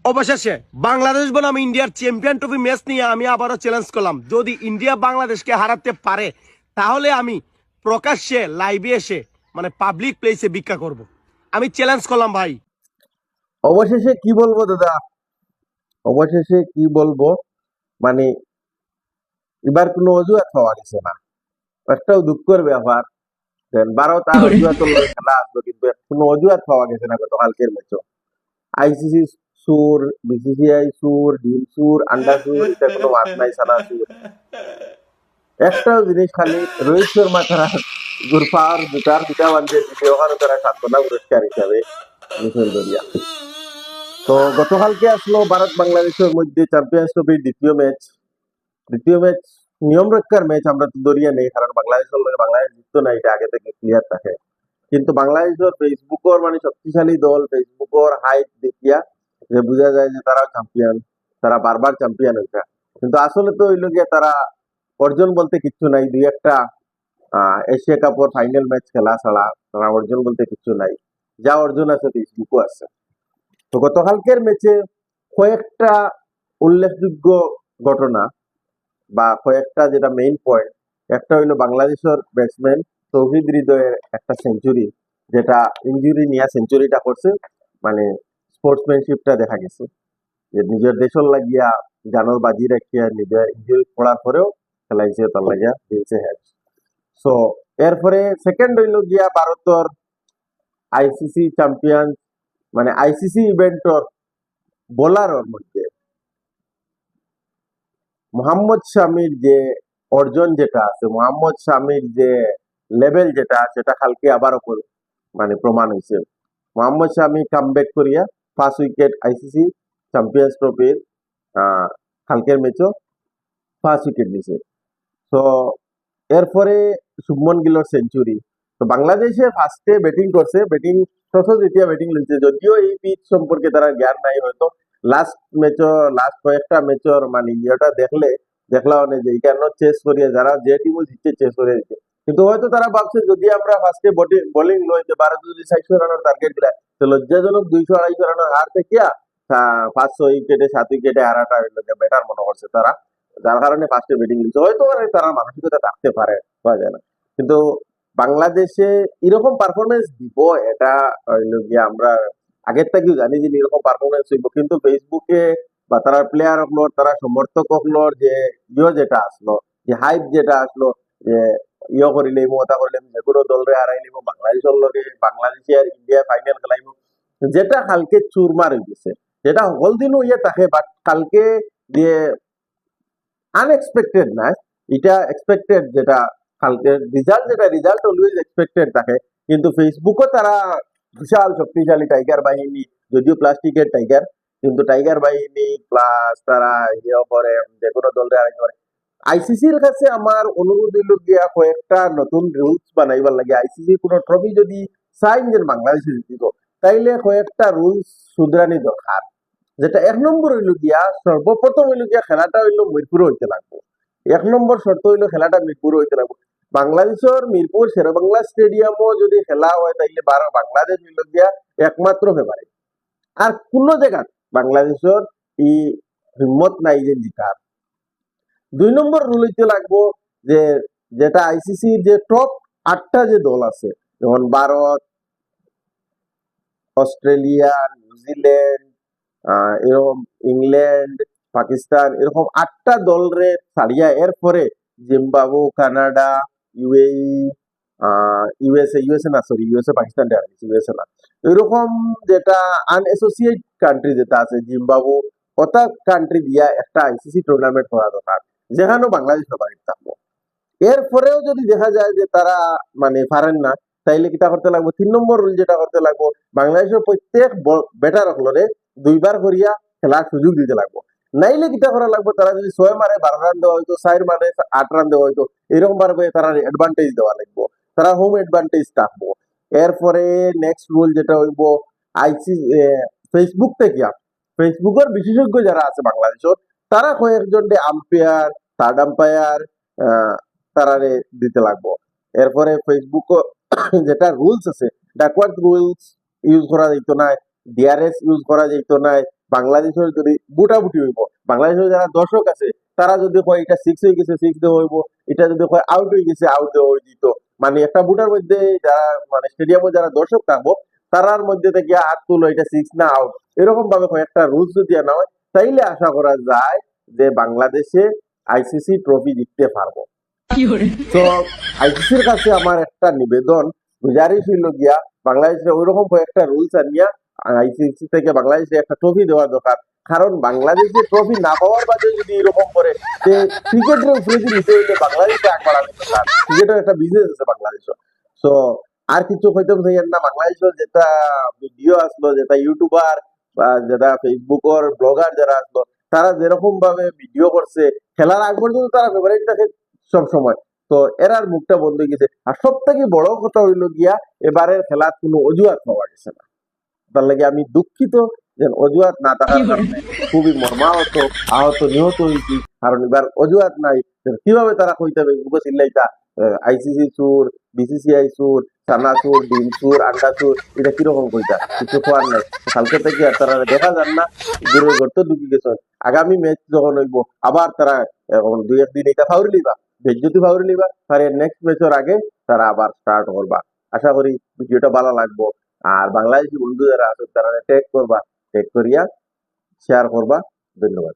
অবশেষে বাংলাদেশ বনাম ইন্ডিয়ার চ্যাম্পিয়ন ট্রফি ম্যাচ নিয়ে আমি আবারও চ্যালেঞ্জ করলাম। যদি ইন্ডিয়া বাংলাদেশকে হারাতে পারে তাহলে আমি প্রকাশ্যে লাইভে এসে মানে পাবলিক প্লেসে ভিক্ষা করব। আমি চ্যালেঞ্জ করলাম ভাই। অবশেষে কি বলবো দাদা, অবশেষে কি বলবো, মানে এবার কোনো অজুহাত পাওয়া গেছে না। একটাও দুঃখের ব্যাপার, ভারত আর অজুহাত খেলা আসলো, কিন্তু কোনো অজুহাত পাওয়া গেছে না গতকালকের ম্যাচও। আইসিসি সুর, বিসিসিআই সুর, ডিম সুর, আন্ডা সুর, এটা কোনো মাত নাই, সানা সুর। একটাও জিনিস খালি রোহিত শর্মা তারা গুরফার জুতার পিঠা বান্ধে দিতে, ওখানে তারা সান্ত্বনা পুরস্কার হিসাবে মিশন দরিয়া। তো গতকালকে আসলো ভারত বাংলাদেশের মধ্যে চ্যাম্পিয়ন্স ট্রফির দ্বিতীয় ম্যাচ নিয়ম রক্ষার ম্যাচ আমরা তো দরিয়া নেই, কারণ বাংলাদেশের লগে বাংলাদেশ জিততো না, এটা আগে থেকে ক্লিয়ার থাকে। কিন্তু বাংলাদেশের ফেসবুকর মানে শক্তিশালী দল, ফেসবুকর হাইট দেখিয়া যে বোঝা যায় যে তারা চ্যাম্পিয়ন, তারা বারবার চ্যাম্পিয়ন হইতা। কিন্তু আসলে তো হইল গিয়া তারা অর্জন বলতে কিচ্ছু নাই, দুই একটা এশিয়া কাপের ফাইনাল ম্যাচ খেলা ছাড়া তারা অর্জন বলতে কিচ্ছু নাই। যা অর্জন আছে ফেসবুকও আছে। তো গতকালকের ম্যাচে কয়েকটা উল্লেখযোগ্য ঘটনা বা কয়েকটা যেটা মেইন পয়েন্ট, একটা হইলো বাংলাদেশের ব্যাটসম্যান তৌহিদ হৃদয়ের একটা সেঞ্চুরি, যেটা ইঞ্জুরি নিয়ে সেঞ্চুরিটা করছে, মানে স্পোর্টসম্যানশিপটা দেখা গেছে যে নিজের দেশের লাগিয়া জানোর বাজি রাখিয়া নিজের ইঞ্জুরি পড়ার পরেও খেলাইছে, তার লাগিয়া দিয়েছে হ্যাচ। সো এরপরে সেকেন্ড হইল গিয়া ভারতের আইসিসি চ্যাম্পিয়ন, মানে আইসিসি ইভেন্টর বোলারের মধ্যে মোহাম্মদ শামির যে অর্জন যেটা আছে, মোহাম্মদ শামির যে লেভেল যেটা, সেটা কালকে আবার মানে প্রমাণ হয়েছে। মোহাম্মদ শামি কামব্যাক করিয়া 5 উইকেট আইসিসি চ্যাম্পিয়ন্স ট্রফির কালকের ম্যাচও 5 উইকেট নিছে। তো এরপরে শুভমন গিলের সেঞ্চুরি। তো বাংলাদেশে ফার্স্টে ব্যাটিং করছে, ব্যাটিং প্রথম দ্বিতীয় ব্যাটিং লিখছে, যদিও এই পিচ সম্পর্কে তারা জ্ঞান নাই হয়তো। লাস্ট কয়েকটা ম্যাচর মানে ইয়েটা দেখলা অনেক যে কেন চেস করিয়ে যারা যে টিমও জিতছে চেস করে দিচ্ছে, কিন্তু হয়তো তারা ভাবছে যদি আমরা ফার্স্টে বোলিং লই যে ভারত যদি 600 রানের টার্গেট দিলা, তো লজ্জাজনক 200-250 রানের হার থেকে 500 উইকেটে 7 উইকেটে হারাটা বেটার মনে করছে তারা, যার কারণে ফার্স্টে ব্যাটিং দিচ্ছে। হয়তো তারা মানসিকতা থাকতে পারে, পাওয়া যায় না। কিন্তু বাংলাদেশে এরকম পারফরমেন্স দিব এটা হইল গিয়ে আমরা আগের থেকেই জানি যে এরকম পারফরমেন্স হইব, কিন্তু ফেসবুকে বা তারা প্লেয়ার হকলোর, তারা সমর্থক হকলোর যে যেটা আসলো, যে হাইপ যেটা আসলো, যে করিলে মতা করিলে যে কোনো দলরে হারাইলিব, বাংলাদেশের লগে বাংলাদেশে আর ইন্ডিয়া ফাইনাল খেলাইব, যেটা কালকে চুরমার হয়ে গেছে, যেটা সকল দিনও ইয়ে থাকে, বাট কালকে যে আনএক্সপেক্টেড না, এটা এক্সপেক্টেড, যেটা কালকে রেজাল্ট অলওয়েজ এক্সপেক্টেড থাকে। কিন্তু ফেসবুকও তারা বিশাল শক্তিশালী টাইগার বাহিনী, যদিও প্লাস্টিকের টাইগার, কিন্তু টাইগার বাহিনী প্লাস তারা ইয়ে করে যে কোনো দলরে আড়াইতে পারে। আইসিসির কাছে আমার অনুরোধ হইল গিয়া কয়েকটা নতুন রুলস বানাইবার লাগে। আইসিসি কোনো ট্রফি যদি চাই যে বাংলাদেশে জিতিত, তাইলে কয়েকটা রুলস শুধরানি দরকার। যেটা 1 নম্বর হইল গিয়া, সর্বপ্রথম হইল গিয়া খেলাটা হইল মিরপুরে হইতে লাগবে। 1 নম্বর শর্ত হইল খেলাটা মিরপুরে হইতে লাগবে। বাংলাদেশের মিরপুর শেরেবাংলা স্টেডিয়ামও যদি খেলা হয়, তাইলে বাংলাদেশ হইল গিয়া একমাত্র ফেভারিট। আর কোন জায়গা বাংলাদেশের ই হিম্মত নাই যে জিতার। 2 নম্বর রুল হইতে লাগবো যে যেটা আইসিসি যে টপ 8টা যে দল আছে, যেমন ভারত, অস্ট্রেলিয়া, নিউজিল্যান্ড, এরকম ইংল্যান্ড, পাকিস্তান, এরকম 8টা দলরে ছাড়িয়া এরপরে জিম্বাবু, কানাডা, ইউএই, ইউএসএ না, সরি ইউএসএ পাকিস্তান ইউএসএ না, এরকম যেটা আনএসোসিয়েট কান্ট্রি যেটা আছে জিম্বাবু, ওটা কান্ট্রি দিয়া একটা আইসিসি টুর্নামেন্ট করা দরকার, যেখানেও বাংলাদেশ ফেভারিট থাকবো। এরপরেও যদি দেখা যায় যে তারা মানে পারেন না, তাইলে কিটা করতে লাগবো, 3 নম্বর রুল যেটা করতে লাগবো, বাংলাদেশের প্রত্যেক ব্যাটার হলরে 2বার করিয়া খেলার সুযোগ দিতে লাগবো। নাইলে কিটা করা লাগবো, তারা যদি 6 মারে 12 রান দেওয়া হয়তো, 4 মারে 8 রান দেওয়া হয়তো, এরকম ভাবে তারা অ্যাডভান্টেজ দেওয়া লাগবো, তারা হোম অ্যাডভান্টেজ থাকবো। এরপরে নেক্সট রুল যেটা হইব, ফেসবুক থেকে ফেসবুকের বিশেষজ্ঞ যারা আছে বাংলাদেশের, তারা কয়েকজন আম্পায়ার, থার্ড আম্পায়ার তারারে দিতে লাগবো। এরপরে ফেসবুক যেটা রুলস আছে, ব্যাকওয়ার্ড রুলস ইউজ করা যাইতো না, ডিআরএস ইউজ করা যাইতো না, বাংলাদেশের যদি বুটাবুটি হইব, বাংলাদেশের যারা দর্শক আছে তারা যদি কয় এটা সিক্স হয়ে গেছে সিক্স দেওয়া হইব, এটা যদি কয় আউট হয়ে গেছে আউট দেওয়া হয়ে দিত। মানে একটা বুটার মধ্যে যারা মানে স্টেডিয়ামে যারা দর্শক থাকবো তারার মধ্যে থেকে হাত তুলো এটা সিক্স না আউট, এরকম ভাবে কয়েকটা রুলস যদি আনা হয় তাইলে আশা করা যায় যে বাংলাদেশে আইসিসি ট্রফি জিততে পারবো। তো আইসিসির কাছে আমার একটা নিবেদন, গুজারিশ হইল গিয়া বাংলাদেশে ওইরকম কয়েকটা রুলস আনিয়া আইসিসি থেকে বাংলাদেশে একটা ট্রফি দেওয়া দরকার। কারণ বাংলাদেশে ট্রফি না পাওয়ার বাদে যদি এরকম করে যে ক্রিকেটের উপরে যদি নিতে হইলে বাংলাদেশে আগ বাড়ানো দরকার। ক্রিকেটের একটা বিজনেস আছে বাংলাদেশে। তো আর কিছু হইতে চাইেন না, বাংলাদেশের যেটা ভিডিও আসলো, যেটা ইউটিউবার বা যেটা ফেসবুকের ব্লগার যারা আসলো, তারা যেরকম ভাবে ভিডিও করছে খেলার আগ পর্যন্ত তারা ফেভারিট থাকে সব সময়। তো এরার মুখটা বন্ধ হয়ে গেছে। আর সব থেকে বড় কথা হইল গিয়া এবারের খেলার কোনো অজুহাত পাওয়া গেছে না। তার লাগে আমি দুঃখিত যে অজুহাত না থাকার কারণে খুবই মর্মাহত, আহত, নিহত হয়েছি। কারণ এবার অজুহাত নাই, কিভাবে তারা কইতে হবে বুকে চিল্লাইতা আইসিসি সুর, বিসিসিআই সুর, সানা সুর, ডিম সুর, আন্ডা সুর, এটা কিরকম কইতা কিছু খোয়ার নাই। কালকে থেকে আর তারা দেখা যান না, দূরের ঘর তো ঢুকি গেছেন। আগামী ম্যাচ যখন হইব আবার তারা দুই একদিন এটা ফাউরি লিবা, বেজ্জতি ফাউরি লিবা, তার নেক্সট ম্যাচের আগে তারা আবার স্টার্ট করবা। আশা করি ভিডিওটা ভালো লাগবো। আর বাংলাদেশি বন্ধু যারা আছে তারা ট্যাগ করবা, ট্যাগ করিয়া শেয়ার করবা। ধন্যবাদ।